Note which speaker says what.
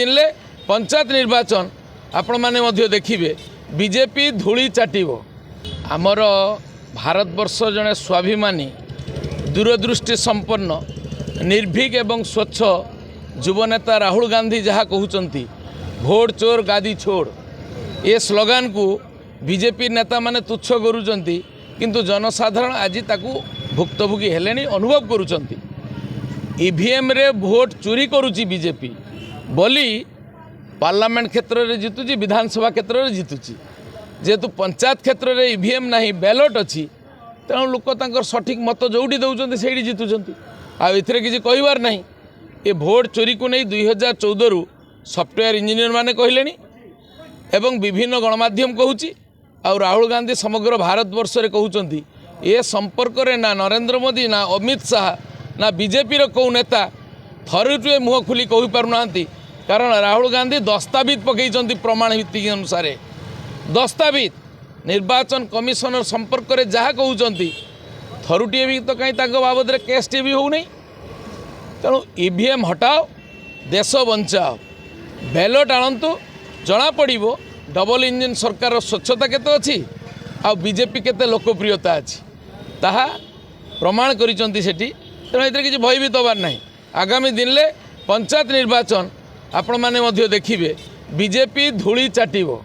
Speaker 1: दिनले पंचायत निर्वाचन आपण माने मध्य देखिबे बीजेपी धूली चाटिबो। आमर भारतवर्ष जड़े स्वाभिमानी दूरदृष्टि संपन्न निर्भीक एवं स्वच्छ युवनेता राहुल गांधी जहाँ कहते भोट चोर गादी छोड़ ये स्लोगान को बीजेपी नेता माने तुच्छ करुचंती किंतु जनसाधारण आज ताकू भुक्तभोगी हेलेनी अनुभव करुचंती। ईवीएम रे भोट चोरी करुची बीजेपी बोली पार्लियामेंट क्षेत्र में जितुची विधानसभा क्षेत्र में जितुची जेहेतु पंचायत क्षेत्र में ईवीएम नहीं बैलेट अच्छी तेणु लोक तांकर सठिक मत जोड़ी दौरान से जितुंट आए किसी कहबार ना ये भोट चोरी को नहीं 2014 रु सॉफ्टवेयर इंजीनियर माने कहले एवं विभिन्न गणमाध्यम कहूँ आ राहुल गांधी समग्र भारतवर्ष में कहते ये संपर्क में ना नरेंद्र मोदी ना अमित शाह ना बीजेपी को नेता थरुटे मुह खुली कही पारना कारण राहुल गांधी दस्तावेज पकई प्रमाण भित्तिक अनुसार दस्तावेज निर्वाचन कमिशनर संपर्क में जहाँ कहते थरुटे भी तो कहीं बाबद केसटे भी होनी। तेणु ईवीएम हटाओ देश बचाओ बैलेट आणतु जना पड़ो डबल इंजिन सरकार स्वच्छता केते अच्छी आ बीजेपी केते लोकप्रियता अच्छी ताहा प्रमाण करिसंती सेठी। तेणु एते किसी भयभीत हबार ना। आगामी दिन में पंचायत निर्वाचन आपण माने मध्य देखिबे बीजेपी धूली चाटिबो।